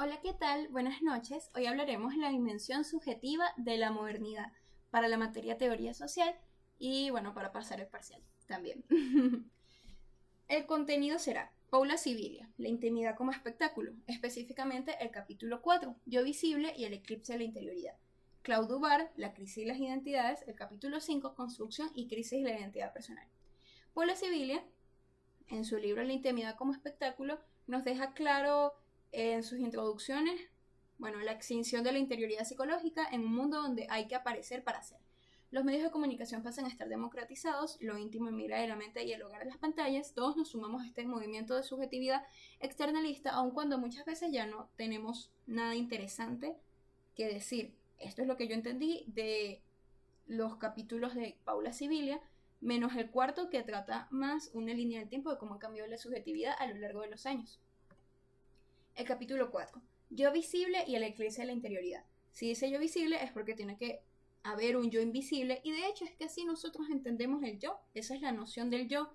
Hola, ¿qué tal? Buenas noches. Hoy hablaremos de la dimensión subjetiva de la modernidad para la materia teoría social y bueno, para pasar el parcial también. El contenido será Paula Sibilia, la intimidad como espectáculo, específicamente el capítulo 4, Yo visible y el eclipse de la interioridad. Claude Dubar, la crisis de las identidades, el capítulo 5, construcción y crisis de la identidad personal. Paula Sibilia, en su libro La intimidad como espectáculo, nos deja claro en sus introducciones, bueno, la extinción de la interioridad psicológica en un mundo donde hay que aparecer para ser. Los medios de comunicación pasan a estar democratizados, lo íntimo emigra de la mente y el hogar de las pantallas, todos nos sumamos a este movimiento de subjetividad externalista, aun cuando muchas veces ya no tenemos nada interesante que decir. Esto es lo que yo entendí de los capítulos de Paula Sibilia, menos el cuarto que trata más una línea del tiempo de cómo cambió la subjetividad a lo largo de los años. El capítulo 4, Yo visible y el eclipse de la interioridad. Si dice yo visible es porque tiene que haber un yo invisible, y de hecho es que así nosotros entendemos el yo. Esa es la noción del yo,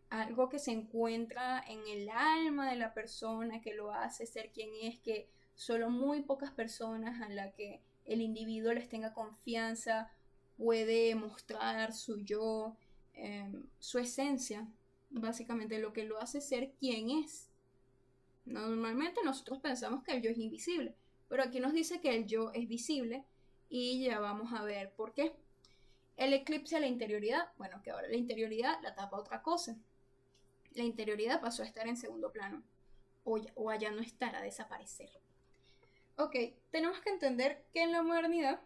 algo que se encuentra en el alma de la persona, que lo hace ser quien es, que solo muy pocas personas a la que el individuo les tenga confianza puede mostrar su yo, su esencia, básicamente lo que lo hace ser quien es. Normalmente nosotros pensamos que el yo es invisible, pero aquí nos dice que el yo es visible y ya vamos a ver por qué. El eclipse de la interioridad, bueno, que ahora la interioridad la tapa otra cosa. La interioridad pasó a estar en segundo plano, o allá no estar, a desaparecer. Ok, tenemos que entender que en la modernidad,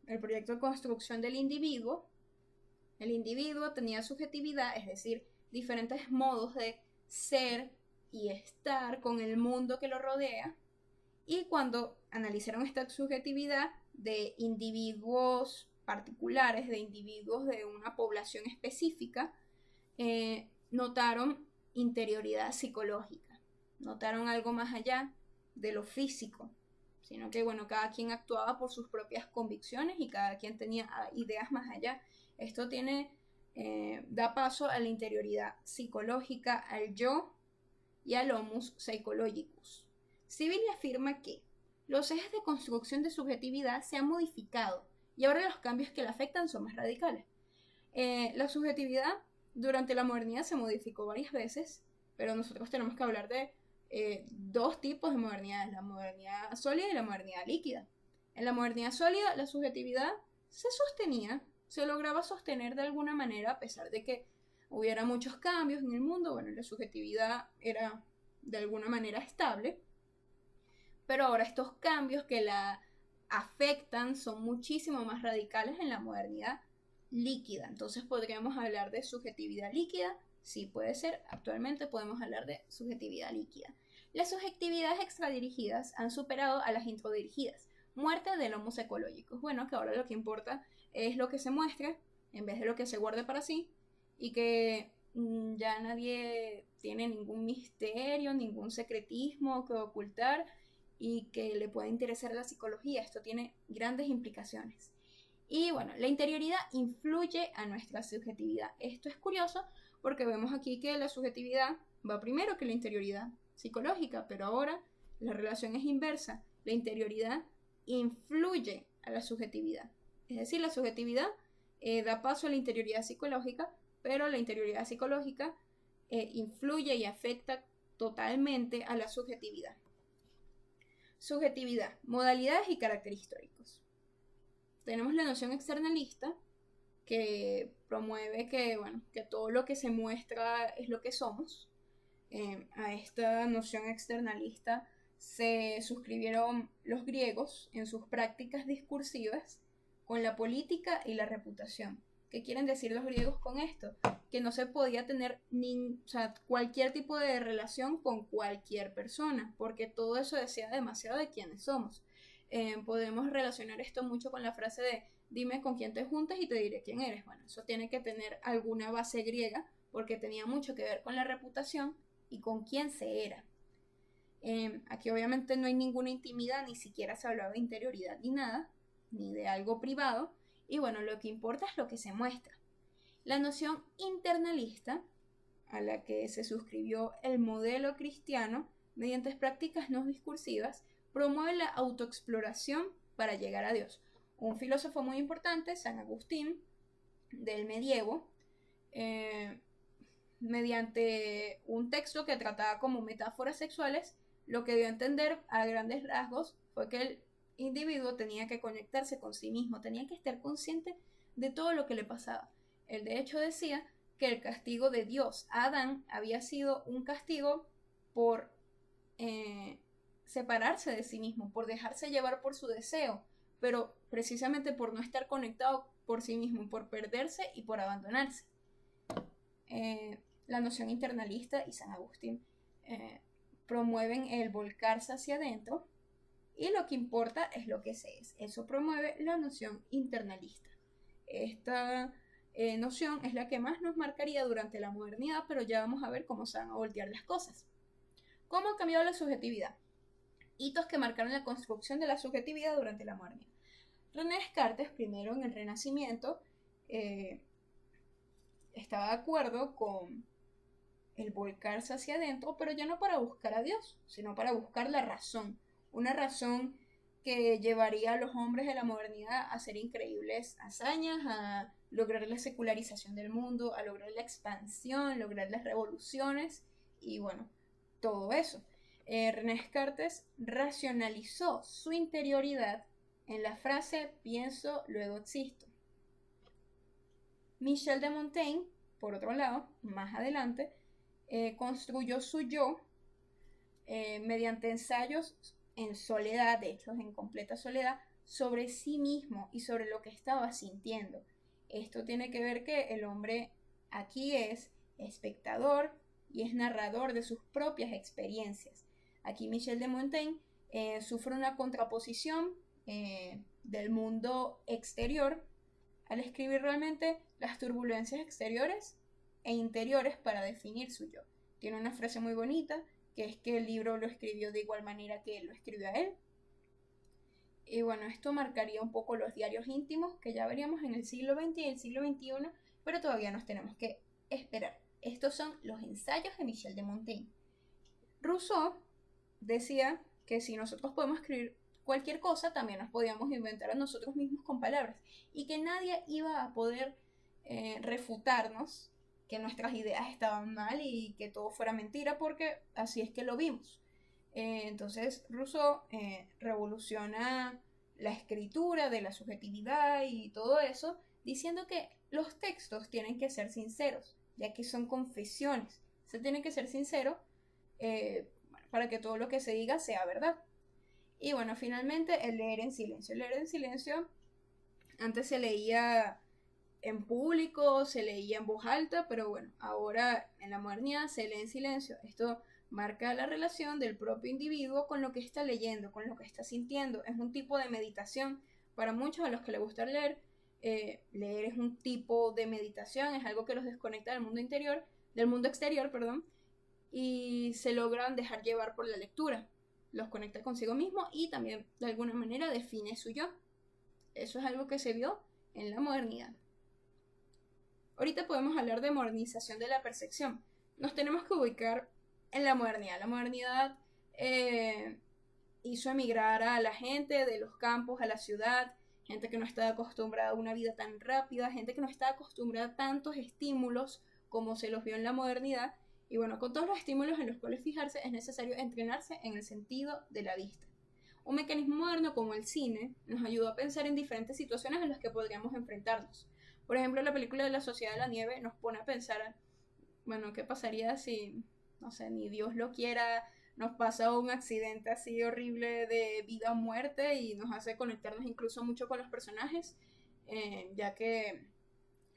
el proyecto de construcción del individuo, el individuo tenía subjetividad, es decir, diferentes modos de ser y estar con el mundo que lo rodea. Y cuando analizaron esta subjetividad de individuos particulares, de individuos de una población específica, notaron interioridad psicológica, notaron algo más allá de lo físico, sino que bueno, cada quien actuaba por sus propias convicciones y cada quien tenía ideas más allá. Esto da paso a la interioridad psicológica, al yo y al homus psychologicus. Sibyl afirma que los ejes de construcción de subjetividad se han modificado y ahora los cambios que la afectan son más radicales. La subjetividad durante la modernidad se modificó varias veces, pero nosotros tenemos que hablar de dos tipos de modernidades, la modernidad sólida y la modernidad líquida. En la modernidad sólida la subjetividad se sostenía, se lograba sostener de alguna manera a pesar de que hubiera muchos cambios en el mundo. Bueno, la subjetividad era de alguna manera estable, pero ahora estos cambios que la afectan son muchísimo más radicales en la modernidad líquida. Entonces podríamos hablar de subjetividad líquida. Sí, puede ser. Actualmente podemos hablar de subjetividad líquida. Las subjetividades extradirigidas han superado a las introdirigidas. Muerte del homo psicológico. Bueno, que ahora lo que importa es lo que se muestre en vez de lo que se guarde para sí, y que ya nadie tiene ningún misterio, ningún secretismo que ocultar y que le pueda interesar la psicología. Esto tiene grandes implicaciones. Y bueno, la interioridad influye a nuestra subjetividad. Esto es curioso porque vemos aquí que la subjetividad va primero que la interioridad psicológica, pero ahora la relación es inversa. La interioridad influye a la subjetividad. Es decir, la subjetividad da paso a la interioridad psicológica, pero la interioridad psicológica influye y afecta totalmente a la subjetividad. Subjetividad, modalidades y caracteres históricos. Tenemos la noción externalista, que promueve que todo lo que se muestra es lo que somos. A esta noción externalista se suscribieron los griegos en sus prácticas discursivas con la política y la reputación. ¿Qué quieren decir los griegos con esto? Que no se podía tener cualquier tipo de relación con cualquier persona, porque todo eso decía demasiado de quiénes somos. Podemos relacionar esto mucho con la frase de dime con quién te juntas y te diré quién eres. Bueno, eso tiene que tener alguna base griega, porque tenía mucho que ver con la reputación y con quién se era. Aquí obviamente no hay ninguna intimidad, ni siquiera se hablaba de interioridad ni nada, ni de algo privado, y bueno, lo que importa es lo que se muestra. La noción internalista, a la que se suscribió el modelo cristiano, mediante prácticas no discursivas, promueve la autoexploración para llegar a Dios. Un filósofo muy importante, San Agustín, del medievo, mediante un texto que trataba como metáforas sexuales, lo que dio a entender a grandes rasgos fue que el individuo tenía que conectarse con sí mismo, tenía que estar consciente de todo lo que le pasaba. Él de hecho decía que el castigo de Dios a Adán había sido un castigo por separarse de sí mismo, por dejarse llevar por su deseo, pero precisamente por no estar conectado por sí mismo, por perderse y por abandonarse. La noción internalista y San Agustín promueven el volcarse hacia adentro, y lo que importa es lo que se es. Eso promueve la noción internalista. Esta noción es la que más nos marcaría durante la modernidad, pero ya vamos a ver cómo se van a voltear las cosas. ¿Cómo ha cambiado la subjetividad? Hitos que marcaron la construcción de la subjetividad durante la modernidad. René Descartes, primero en el Renacimiento, estaba de acuerdo con el volcarse hacia adentro, pero ya no para buscar a Dios, sino para buscar la razón. Una razón que llevaría a los hombres de la modernidad a hacer increíbles hazañas, a lograr la secularización del mundo, a lograr la expansión, lograr las revoluciones y bueno, todo eso. René Descartes racionalizó su interioridad en la frase pienso, luego existo. Michel de Montaigne, por otro lado, más adelante, construyó su yo mediante ensayos en soledad, de hecho en completa soledad, sobre sí mismo y sobre lo que estaba sintiendo. Esto tiene que ver que el hombre aquí es espectador y es narrador de sus propias experiencias. Aquí Michel de Montaigne sufre una contraposición del mundo exterior al escribir realmente las turbulencias exteriores e interiores para definir su yo. Tiene una frase muy bonita, que es que el libro lo escribió de igual manera que él lo escribió a él. Y bueno, esto marcaría un poco los diarios íntimos que ya veríamos en el siglo XX y el siglo XXI, pero todavía nos tenemos que esperar. Estos son los ensayos de Michel de Montaigne. Rousseau decía que si nosotros podemos escribir cualquier cosa, también nos podíamos inventar a nosotros mismos con palabras, y que nadie iba a poder refutarnos que nuestras ideas estaban mal y que todo fuera mentira, porque así es que lo vimos. Entonces Rousseau revoluciona la escritura de la subjetividad y todo eso, diciendo que los textos tienen que ser sinceros, ya que son confesiones. Se tiene que ser sincero para que todo lo que se diga sea verdad. Y bueno, finalmente el leer en silencio. El leer en silencio antes se leía en público, se leía en voz alta, pero bueno, ahora en la modernidad se lee en silencio. Esto marca la relación del propio individuo con lo que está leyendo, con lo que está sintiendo. Es un tipo de meditación. Para muchos a los que les gusta leer, leer es un tipo de meditación, es algo que los desconecta del mundo interior, del mundo exterior, perdón, y se logran dejar llevar por la lectura. Los conecta consigo mismo y también de alguna manera define su yo. Eso es algo que se vio en la modernidad. Ahorita podemos hablar de modernización de la percepción. Nos tenemos que ubicar en la modernidad. La modernidad hizo emigrar a la gente de los campos a la ciudad, gente que no estaba acostumbrada a una vida tan rápida, gente que no estaba acostumbrada a tantos estímulos como se los vio en la modernidad. Y bueno, con todos los estímulos en los cuales fijarse es necesario entrenarse en el sentido de la vista. Un mecanismo moderno como el cine nos ayudó a pensar en diferentes situaciones en las que podríamos enfrentarnos. Por ejemplo, la película de La Sociedad de la Nieve nos pone a pensar, bueno, ¿qué pasaría si, no sé, ni Dios lo quiera, nos pasa un accidente así horrible de vida o muerte y nos hace conectarnos incluso mucho con los personajes, ya que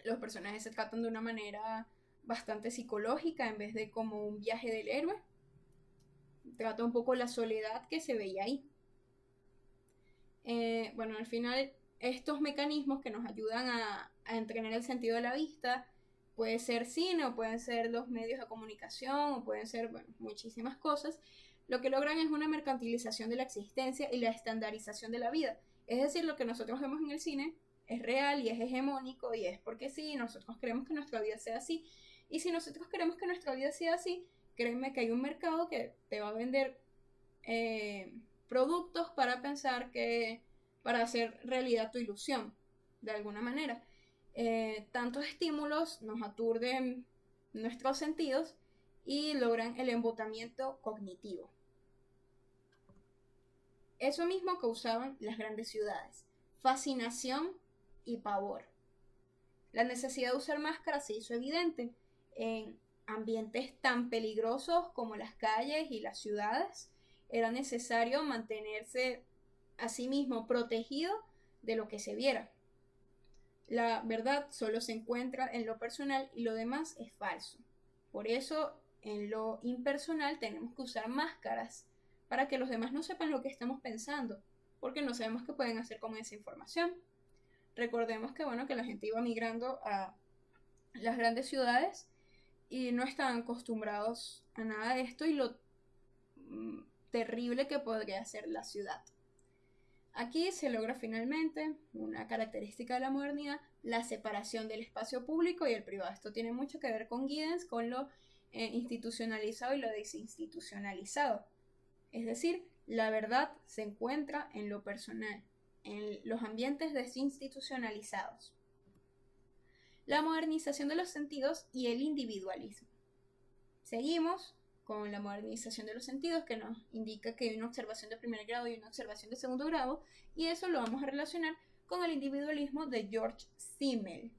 los personajes se tratan de una manera bastante psicológica en vez de como un viaje del héroe. Trata un poco la soledad que se veía ahí. Bueno, al final estos mecanismos que nos ayudan a entrenar el sentido de la vista, puede ser cine o pueden ser los medios de comunicación o pueden ser, bueno, muchísimas cosas, lo que logran es una mercantilización de la existencia y la estandarización de la vida. Es decir, lo que nosotros vemos en el cine es real y es hegemónico y es porque sí, nosotros queremos que nuestra vida sea así. Y si nosotros queremos que nuestra vida sea así, créeme que hay un mercado que te va a vender productos para pensar que, para hacer realidad tu ilusión, de alguna manera. Tantos estímulos nos aturden nuestros sentidos y logran el embotamiento cognitivo. Eso mismo causaban las grandes ciudades: fascinación y pavor. La necesidad de usar máscaras se hizo evidente en ambientes tan peligrosos como las calles y las ciudades. Era necesario mantenerse a sí mismo protegido de lo que se viera. La verdad solo se encuentra en lo personal y lo demás es falso. Por eso, en lo impersonal tenemos que usar máscaras para que los demás no sepan lo que estamos pensando, porque no sabemos qué pueden hacer con esa información. Recordemos que, bueno, que la gente iba migrando a las grandes ciudades y no estaban acostumbrados a nada de esto y lo terrible que podría ser la ciudad. Aquí se logra finalmente una característica de la modernidad: la separación del espacio público y el privado. Esto tiene mucho que ver con Giddens, con lo institucionalizado y lo desinstitucionalizado. Es decir, la verdad se encuentra en lo personal, en los ambientes desinstitucionalizados. La modernización de los sentidos y el individualismo. Seguimos con la modernización de los sentidos, que nos indica que hay una observación de primer grado y una observación de segundo grado, y eso lo vamos a relacionar con el individualismo de George Simmel.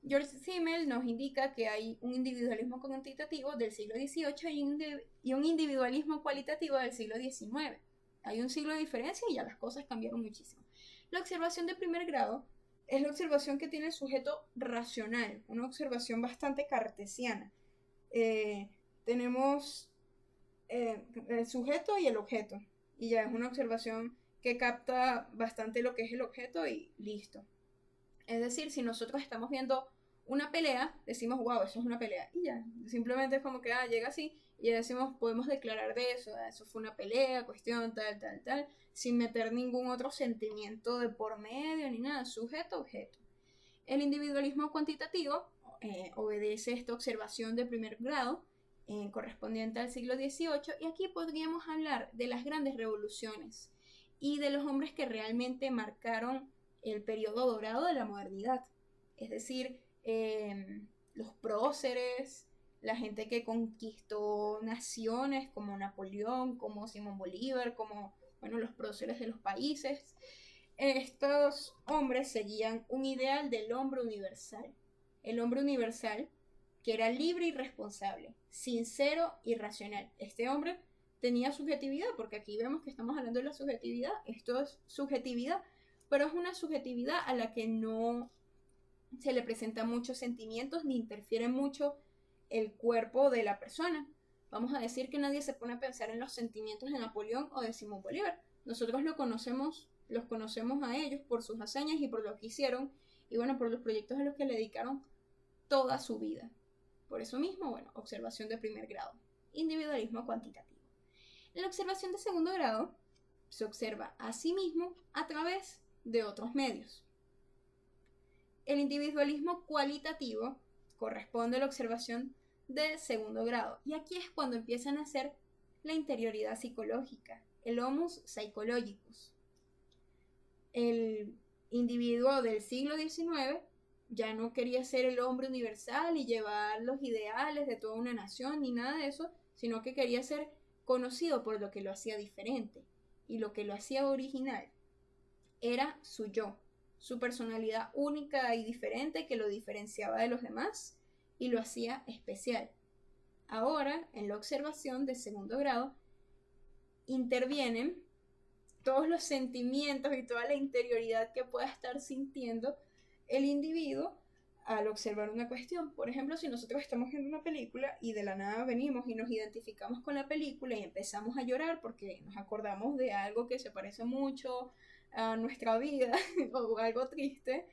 George Simmel nos indica que hay un individualismo cuantitativo del siglo XVIII y un individualismo cualitativo del siglo XIX. Hay un siglo de diferencia y ya las cosas cambiaron muchísimo. La observación de primer grado es la observación que tiene el sujeto racional, una observación bastante cartesiana. Tenemos el sujeto y el objeto, y ya es una observación que capta bastante lo que es el objeto y listo. Es decir, si nosotros estamos viendo una pelea, decimos, wow, eso es una pelea, y ya, simplemente es como que llega así, y ya decimos, podemos declarar de eso, eso fue una pelea, cuestión, tal, sin meter ningún otro sentimiento de por medio, ni nada, sujeto, objeto. El individualismo cuantitativo obedece esta observación de primer grado, correspondiente al siglo XVIII, y aquí podríamos hablar de las grandes revoluciones y de los hombres que realmente marcaron el periodo dorado de la modernidad. Es decir, los próceres, la gente que conquistó naciones como Napoleón, como Simón Bolívar, como, bueno, los próceres de los países. Estos hombres seguían un ideal del hombre universal. El hombre universal que era libre y responsable, sincero y racional. Este hombre tenía subjetividad, porque aquí vemos que estamos hablando de la subjetividad. Esto es subjetividad, pero es una subjetividad a la que no se le presentan muchos sentimientos ni interfiere mucho el cuerpo de la persona. Vamos a decir que nadie se pone a pensar en los sentimientos de Napoleón o de Simón Bolívar. Nosotros los conocemos a ellos por sus hazañas y por lo que hicieron, y bueno, por los proyectos a los que le dedicaron toda su vida. Por eso mismo, bueno, observación de primer grado, individualismo cuantitativo. En la observación de segundo grado se observa a sí mismo a través de otros medios. El individualismo cualitativo corresponde a la observación de segundo grado, y aquí es cuando empiezan a hacer la interioridad psicológica, el homus psychologicus. El individuo del siglo XIX ya no quería ser el hombre universal y llevar los ideales de toda una nación ni nada de eso, sino que quería ser conocido por lo que lo hacía diferente, y lo que lo hacía original era su yo, su personalidad única y diferente que lo diferenciaba de los demás y lo hacía especial. Ahora, en la observación de segundo grado, intervienen todos los sentimientos y toda la interioridad que pueda estar sintiendo el individuo al observar una cuestión. Por ejemplo, si nosotros estamos viendo una película y de la nada venimos y nos identificamos con la película y empezamos a llorar porque nos acordamos de algo que se parece mucho a nuestra vida o algo triste,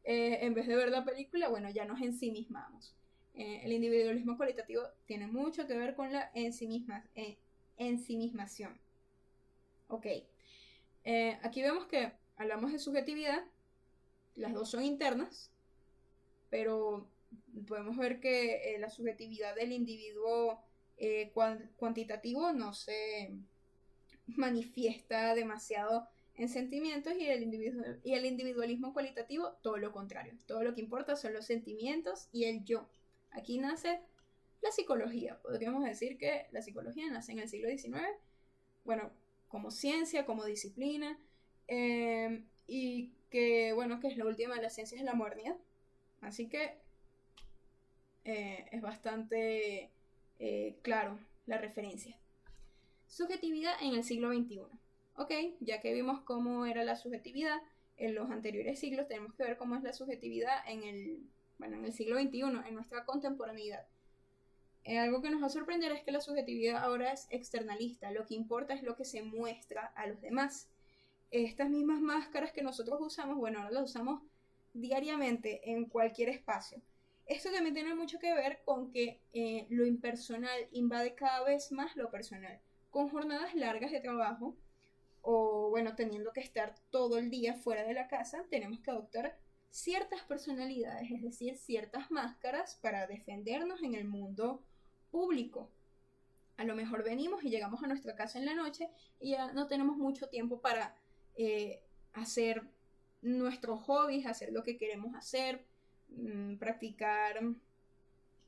en vez de ver la película, bueno, ya nos ensimismamos. El individualismo cualitativo tiene mucho que ver con la ensimismación. Ok, aquí vemos que hablamos de subjetividad. Las dos son internas, pero podemos ver que la subjetividad del individuo cuantitativo no se manifiesta demasiado en sentimientos, y el individualismo cualitativo todo lo contrario. Todo lo que importa son los sentimientos y el yo. Aquí nace la psicología. Podríamos decir que la psicología nace en el siglo XIX, bueno, como ciencia, como disciplina, y que, bueno, que es la última de las ciencias de la modernidad. Así que es bastante claro la referencia. Subjetividad en el siglo XXI. Ok, ya que vimos cómo era la subjetividad en los anteriores siglos, tenemos que ver cómo es la subjetividad en el siglo XXI, en nuestra contemporaneidad. Algo que nos va a sorprender es que la subjetividad ahora es externalista. Lo que importa es lo que se muestra a los demás. Estas mismas máscaras que nosotros usamos, bueno, ahora las usamos diariamente en cualquier espacio. Esto también tiene mucho que ver con que lo impersonal invade cada vez más lo personal. Con jornadas largas de trabajo, o bueno, teniendo que estar todo el día fuera de la casa, tenemos que adoptar ciertas personalidades, es decir, ciertas máscaras para defendernos en el mundo público. A lo mejor venimos y llegamos a nuestra casa en la noche y ya no tenemos mucho tiempo para hacer nuestros hobbies, hacer lo que queremos hacer, practicar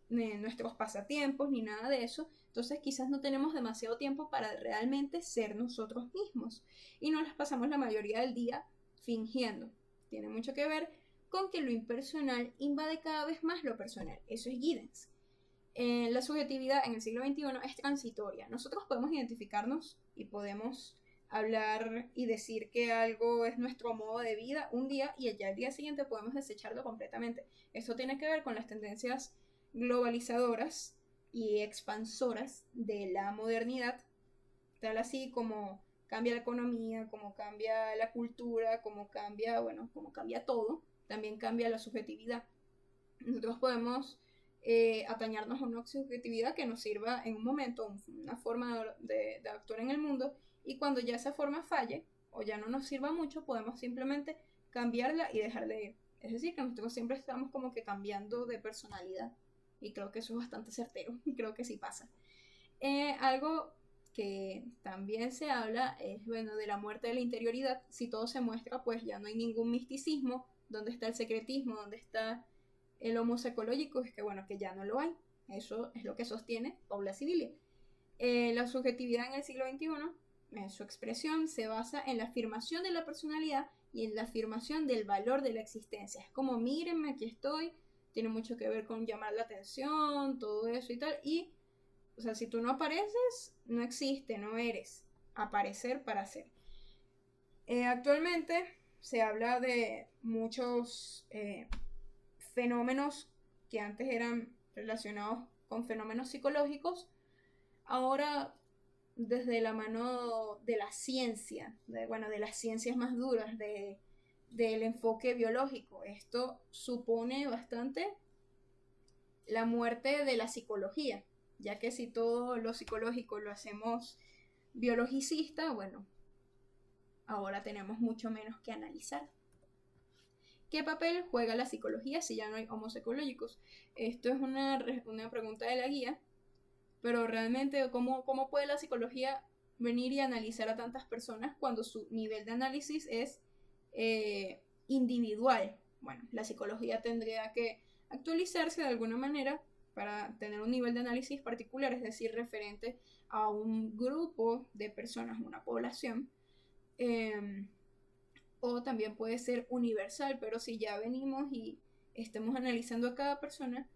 nuestros pasatiempos ni nada de eso. Entonces quizás no tenemos demasiado tiempo para realmente ser nosotros mismos y nos las pasamos la mayoría del día fingiendo. Tiene mucho que ver con que lo impersonal invade cada vez más lo personal. Eso es Giddens. La subjetividad en el siglo XXI es transitoria. Nosotros podemos identificarnos y podemos hablar y decir que algo es nuestro modo de vida un día y ya al día siguiente podemos desecharlo completamente. Esto tiene que ver con las tendencias globalizadoras y expansoras de la modernidad, tal así como cambia la economía, como cambia la cultura, como cambia todo, también cambia la subjetividad. Nosotros podemos atañarnos a una subjetividad que nos sirva en un momento, una forma de actuar en el mundo, y cuando ya esa forma falle o ya no nos sirva mucho, podemos simplemente cambiarla y dejar de ir. Es decir, que nosotros siempre estamos como que cambiando de personalidad, y creo que eso es bastante certero, creo que sí pasa. Algo que también se habla es, bueno, de la muerte de la interioridad. Si todo se muestra, pues ya no hay ningún misticismo. ¿Dónde está el secretismo? ¿Dónde está el homo psicológico? Es que, bueno, que ya no lo hay. Eso es lo que sostiene Paula Sibilia. La subjetividad en el siglo XXI, en su expresión, se basa en la afirmación de la personalidad y en la afirmación del valor de la existencia. Es como, mírenme, aquí estoy. Tiene mucho que ver con llamar la atención, todo eso y tal. Y, o sea, si tú no apareces, no existe, no eres. Aparecer para ser. Actualmente se habla de muchos fenómenos que antes eran relacionados con fenómenos psicológicos. Ahora, desde la mano de la ciencia, de las ciencias más duras, del enfoque biológico. Esto supone bastante la muerte de la psicología, ya que si todo lo psicológico lo hacemos biologicista, bueno, ahora tenemos mucho menos que analizar. ¿Qué papel juega la psicología si ya no hay homo psicológicos? Esto es una pregunta de la guía, pero realmente, ¿cómo puede la psicología venir y analizar a tantas personas cuando su nivel de análisis es individual? Bueno, la psicología tendría que actualizarse de alguna manera para tener un nivel de análisis particular, es decir, referente a un grupo de personas, una población, o también puede ser universal, pero si ya venimos y estemos analizando a cada persona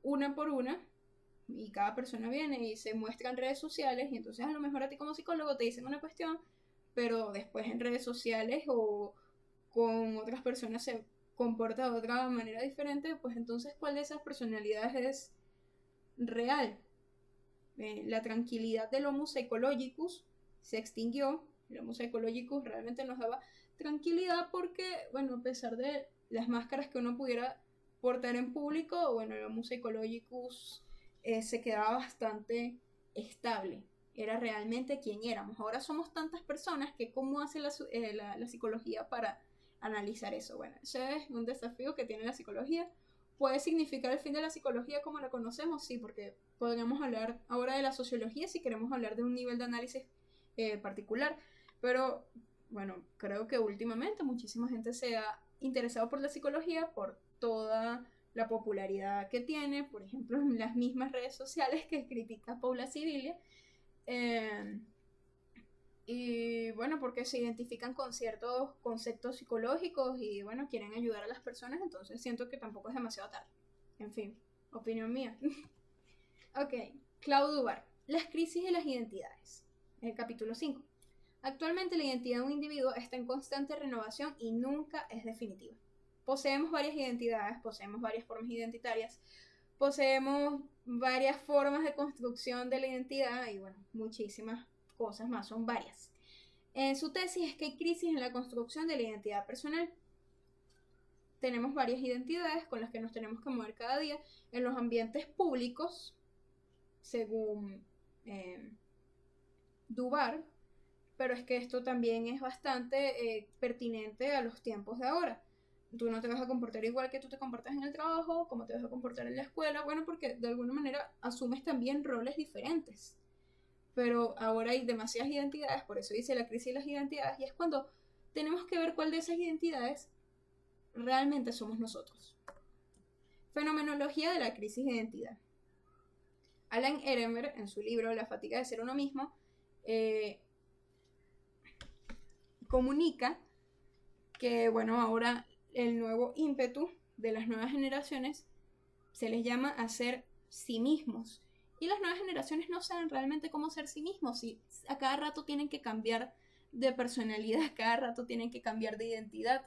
una por una, y cada persona viene y se muestra en redes sociales, y entonces a lo mejor a ti como psicólogo te dicen una cuestión, pero después en redes sociales o con otras personas se comporta de otra manera diferente, pues entonces ¿cuál de esas personalidades es real? La tranquilidad del Homo psicologicus se extinguió. El Homo psicologicus realmente nos daba tranquilidad porque, bueno, a pesar de las máscaras que uno pudiera portar en público, bueno, el Homo psicologicus se quedaba bastante estable. Era realmente quien éramos. Ahora somos tantas personas que ¿cómo hace la psicología para analizar eso? Bueno, ese es un desafío que tiene la psicología. ¿Puede significar el fin de la psicología como la conocemos? Sí, porque podríamos hablar ahora de la sociología si queremos hablar de un nivel de análisis particular, pero bueno, creo que últimamente muchísima gente se ha interesado por la psicología por toda la popularidad que tiene, por ejemplo, en las mismas redes sociales que critica Paula Sibilia. Y bueno, porque se identifican con ciertos conceptos psicológicos y bueno, quieren ayudar a las personas, entonces siento que tampoco es demasiado tarde. En fin, opinión mía. Ok, Claude Dubar, las crisis de las identidades. El capítulo 5. Actualmente la identidad de un individuo está en constante renovación y nunca es definitiva. Poseemos varias identidades, poseemos varias formas identitarias, poseemos varias formas de construcción de la identidad y bueno, muchísimas cosas más, son varias. En su tesis es que hay crisis en la construcción de la identidad personal. Tenemos varias identidades con las que nos tenemos que mover cada día en los ambientes públicos, según Dubar, pero es que esto también es bastante pertinente a los tiempos de ahora. Tú no te vas a comportar igual que tú te comportas en el trabajo, como te vas a comportar en la escuela, bueno, porque de alguna manera asumes también roles diferentes. Pero ahora hay demasiadas identidades, por eso dice la crisis de las identidades, y es cuando tenemos que ver cuál de esas identidades realmente somos nosotros. Fenomenología de la crisis de identidad. Alan Ehrenberg, en su libro La fatiga de ser uno mismo, comunica que, bueno, ahora el nuevo ímpetu de las nuevas generaciones se les llama a ser sí mismos. Y las nuevas generaciones no saben realmente cómo ser sí mismos. Y a cada rato tienen que cambiar de personalidad, a cada rato tienen que cambiar de identidad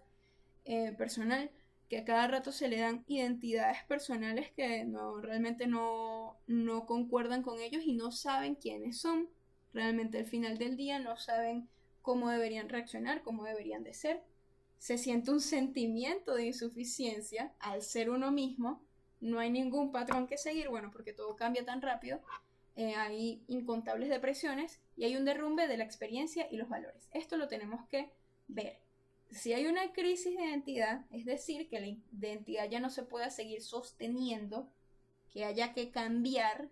personal, que a cada rato se le dan identidades personales que realmente no concuerdan con ellos y no saben quiénes son. Realmente al final del día no saben cómo deberían reaccionar, cómo deberían de ser. Se siente un sentimiento de insuficiencia al ser uno mismo. No hay ningún patrón que seguir, bueno, porque todo cambia tan rápido. Hay incontables depresiones y hay un derrumbe de la experiencia y los valores. Esto lo tenemos que ver. Si hay una crisis de identidad, es decir, que la identidad ya no se pueda seguir sosteniendo, que haya que cambiar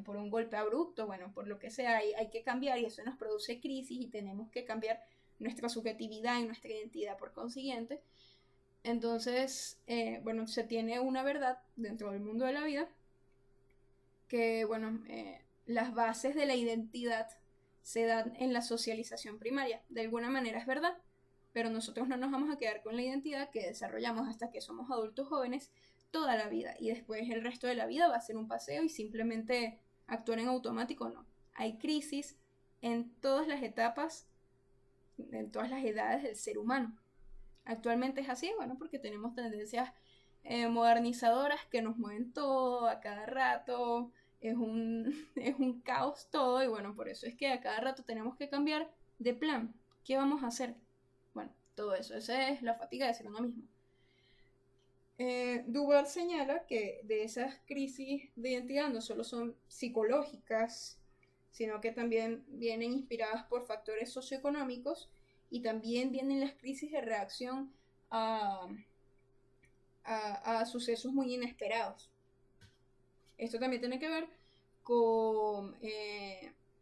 por un golpe abrupto, bueno, por lo que sea, hay que cambiar y eso nos produce crisis y tenemos que cambiar nuestra subjetividad y nuestra identidad por consiguiente. Entonces, bueno, se tiene una verdad dentro del mundo de la vida que, bueno, las bases de la identidad se dan en la socialización primaria. De alguna manera es verdad, pero nosotros no nos vamos a quedar con la identidad que desarrollamos hasta que somos adultos jóvenes toda la vida y después el resto de la vida va a ser un paseo y simplemente actuar en automático. No, hay crisis en todas las etapas, en todas las edades del ser humano. Actualmente es así, bueno, porque tenemos tendencias modernizadoras que nos mueven todo a cada rato, es un caos todo y bueno, por eso es que a cada rato tenemos que cambiar de plan. ¿Qué vamos a hacer? Bueno, todo eso, esa es la fatiga de ser uno mismo. Duval señala que de esas crisis de identidad no solo son psicológicas, sino que también vienen inspiradas por factores socioeconómicos y también vienen las crisis de reacción a sucesos muy inesperados. Esto también tiene que ver con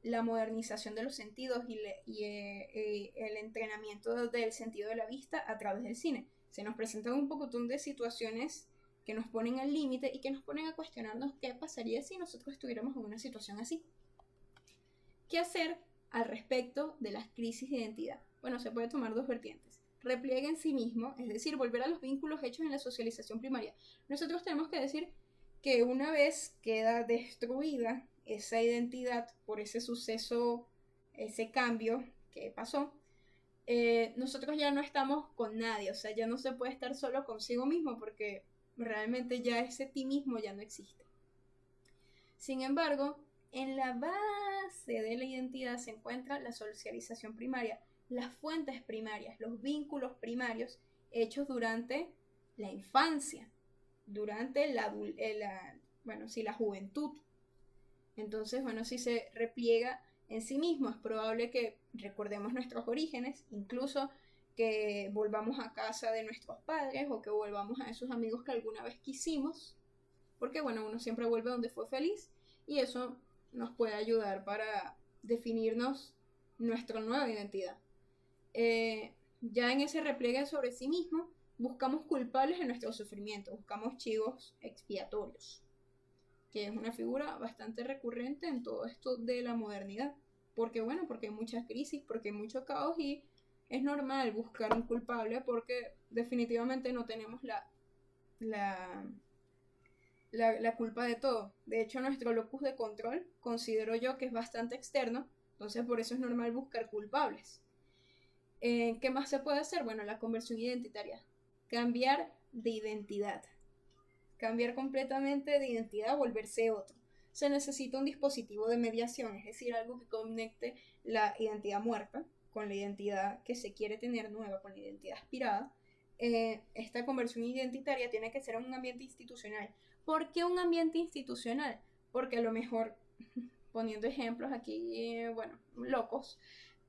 la modernización de los sentidos y el entrenamiento del sentido de la vista a través del cine. Se nos presentan un pocotón de situaciones que nos ponen al límite y que nos ponen a cuestionarnos qué pasaría si nosotros estuviéramos en una situación así. ¿Qué hacer al respecto de las crisis de identidad? Bueno, se puede tomar dos vertientes. Repliegue en sí mismo, es decir, volver a los vínculos hechos en la socialización primaria. Nosotros tenemos que decir que una vez queda destruida esa identidad por ese suceso, ese cambio que pasó, nosotros ya no estamos con nadie, o sea, ya no se puede estar solo consigo mismo porque realmente ya ese ti mismo ya no existe. Sin embargo, en la base de la identidad se encuentra la socialización primaria, las fuentes primarias, los vínculos primarios hechos durante la infancia, durante la juventud. Entonces, bueno, si se repliega en sí mismo, es probable que recordemos nuestros orígenes, incluso que volvamos a casa de nuestros padres o que volvamos a esos amigos que alguna vez quisimos. porque bueno, uno siempre vuelve donde fue feliz y eso nos puede ayudar para definirnos nuestra nueva identidad. Ya en ese repliegue sobre sí mismo, buscamos culpables en nuestro sufrimiento, buscamos chivos expiatorios, que es una figura bastante recurrente en todo esto de la modernidad. Porque bueno, porque hay muchas crisis, porque hay mucho caos y es normal buscar un culpable porque definitivamente no tenemos la culpa de todo. De hecho, nuestro locus de control considero yo que es bastante externo, entonces por eso es normal buscar culpables. ¿Qué más se puede hacer? Bueno, la conversión identitaria. Cambiar de identidad. Cambiar completamente de identidad, volverse otro. Se necesita un dispositivo de mediación, es decir, algo que conecte la identidad muerta con la identidad que se quiere tener nueva, con la identidad aspirada. Esta conversión identitaria tiene que ser en un ambiente institucional. ¿Por qué un ambiente institucional? Porque a lo mejor, poniendo ejemplos aquí, bueno, locos,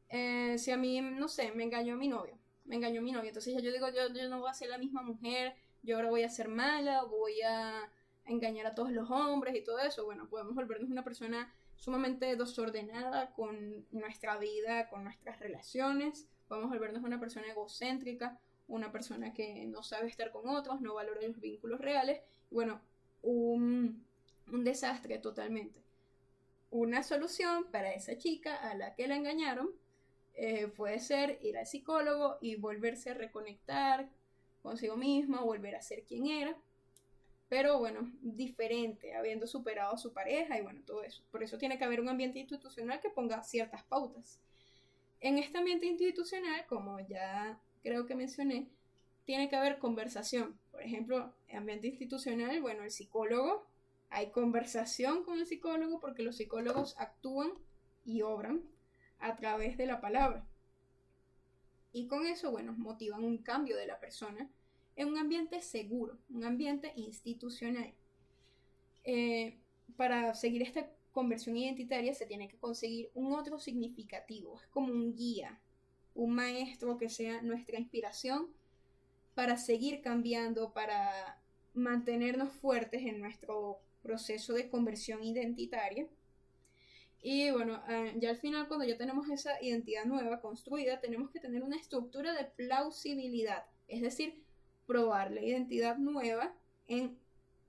si a mí, no sé, me engañó mi novio, entonces ya yo digo, yo no voy a ser la misma mujer, yo ahora voy a ser mala, voy a engañar a todos los hombres y todo eso. Bueno, podemos volvernos una persona sumamente desordenada con nuestra vida, con nuestras relaciones, podemos volvernos una persona egocéntrica, una persona que no sabe estar con otros, no valora los vínculos reales, y bueno, un desastre totalmente. Una solución para esa chica a la que la engañaron puede ser ir al psicólogo y volverse a reconectar consigo misma, volver a ser quien era, pero bueno, diferente, habiendo superado a su pareja y bueno, todo eso. Por eso tiene que haber un ambiente institucional que ponga ciertas pautas. En este ambiente institucional, como ya creo que mencioné, tiene que haber conversación. Por ejemplo, en ambiente institucional, bueno, el psicólogo, hay conversación con el psicólogo porque los psicólogos actúan y obran a través de la palabra. Y con eso, bueno, motivan un cambio de la persona en un ambiente seguro, un ambiente institucional. Para seguir esta conversión identitaria se tiene que conseguir un otro significativo, es como un guía, un maestro que sea nuestra inspiración para seguir cambiando, para mantenernos fuertes en nuestro proceso de conversión identitaria. Y bueno, ya al final, cuando ya tenemos esa identidad nueva construida, tenemos que tener una estructura de plausibilidad, es decir, probar la identidad nueva en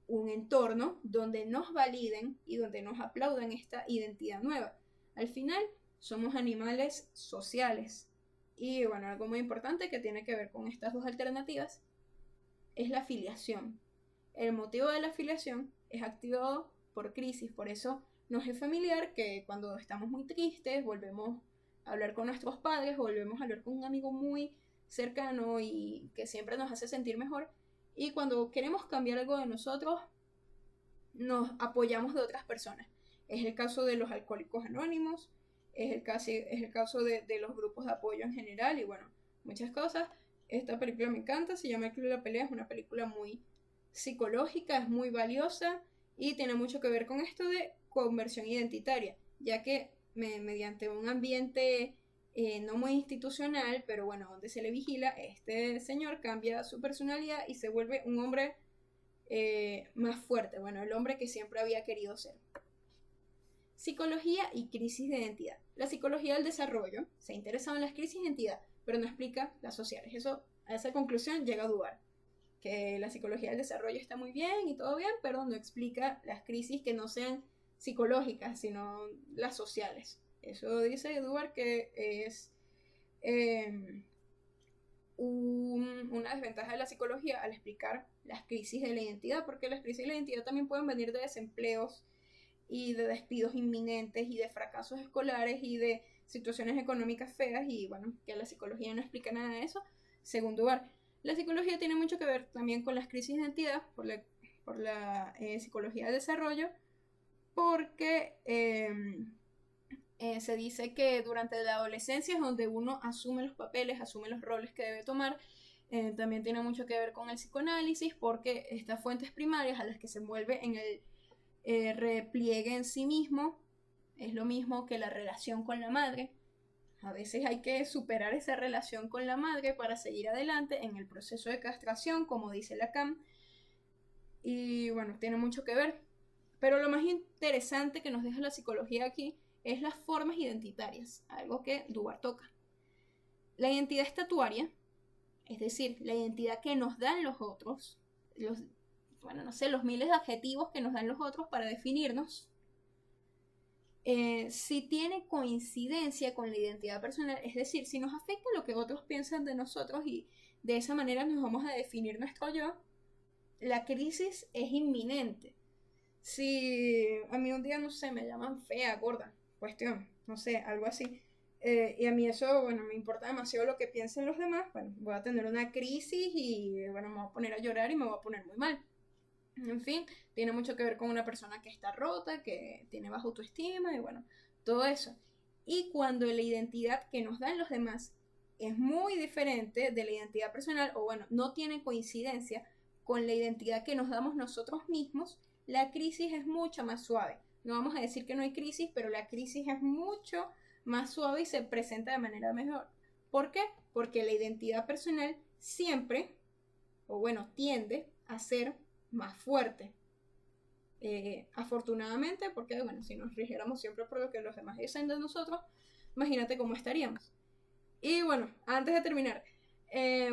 un entorno donde nos validen y donde nos aplaudan esta identidad nueva. Al final, somos animales sociales. Y bueno, algo muy importante que tiene que ver con estas dos alternativas es la afiliación. El motivo de la afiliación es activado por crisis, por eso nos es familiar que cuando estamos muy tristes volvemos a hablar con nuestros padres, volvemos a hablar con un amigo muy cercano y que siempre nos hace sentir mejor, y cuando queremos cambiar algo de nosotros nos apoyamos de otras personas. Es el caso de los alcohólicos anónimos, es el caso de los grupos de apoyo en general y bueno, muchas cosas. Esta película me encanta, se llama El Club de la Pelea, es una película muy psicológica, es muy valiosa y tiene mucho que ver con esto de conversión identitaria, ya que mediante un ambiente no muy institucional, pero bueno, donde se le vigila, este señor cambia su personalidad y se vuelve un hombre más fuerte, bueno, el hombre que siempre había querido ser. Psicología y crisis de identidad. La psicología del desarrollo se interesa en las crisis de identidad, pero no explica las sociales. Eso, a esa conclusión llega a dudar. Que la psicología del desarrollo está muy bien y todo bien, pero no explica las crisis que no sean psicológicas, sino las sociales. Eso dice Edward que es una desventaja de la psicología al explicar las crisis de la identidad, porque las crisis de la identidad también pueden venir de desempleos y de despidos inminentes y de fracasos escolares y de situaciones económicas feas, y bueno, que la psicología no explica nada de eso. Segundo lugar, la psicología tiene mucho que ver también con las crisis de identidad por la psicología del desarrollo, porque se dice que durante la adolescencia es donde uno asume los papeles, asume los roles que debe tomar. También tiene mucho que ver con el psicoanálisis, porque estas fuentes primarias a las que se envuelve en el repliegue en sí mismo es lo mismo que la relación con la madre. A veces hay que superar esa relación con la madre para seguir adelante en el proceso de castración, como dice Lacan. Y bueno, tiene mucho que ver. Pero lo más interesante que nos deja la psicología aquí es las formas identitarias, algo que Dubar toca. La identidad estatuaria, es decir, la identidad que nos dan los otros, los miles de adjetivos que nos dan los otros para definirnos, si tiene coincidencia con la identidad personal, es decir, si nos afecta lo que otros piensan de nosotros y de esa manera nos vamos a definir nuestro yo, la crisis es inminente. Si a mí un día, no sé, me llaman fea, gorda, cuestión, no sé, algo así, y a mí eso, bueno, me importa demasiado lo que piensen los demás, bueno, voy a tener una crisis y, bueno, me voy a poner a llorar y me voy a poner muy mal. En fin, tiene mucho que ver con una persona que está rota, que tiene baja autoestima y bueno, todo eso. Y cuando la identidad que nos dan los demás es muy diferente de la identidad personal, o bueno, no tiene coincidencia con la identidad que nos damos nosotros mismos, la crisis es mucho más suave. No vamos a decir que no hay crisis, pero la crisis es mucho más suave y se presenta de manera mejor. ¿Por qué? Porque la identidad personal siempre, o bueno, tiende a ser más fuerte. Afortunadamente, porque bueno, si nos rigiéramos siempre por lo que los demás dicen de nosotros, imagínate cómo estaríamos. Y bueno, antes de terminar,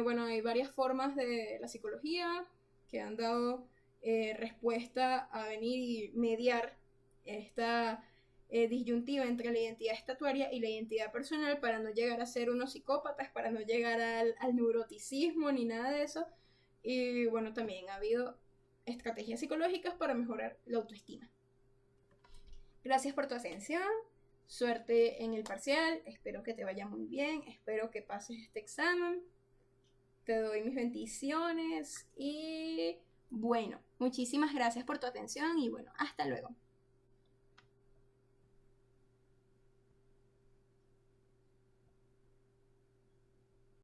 bueno, hay varias formas de la psicología que han dado respuesta a venir y mediar esta disyuntiva entre la identidad estatuaria y la identidad personal para no llegar a ser unos psicópatas, para no llegar al neuroticismo ni nada de eso. Y bueno, también ha habido estrategias psicológicas para mejorar la autoestima. Gracias por tu atención. Suerte en el parcial. Espero que te vaya muy bien. Espero que pases este examen. Te doy mis bendiciones. Y bueno, muchísimas gracias por tu atención. Y bueno, hasta luego.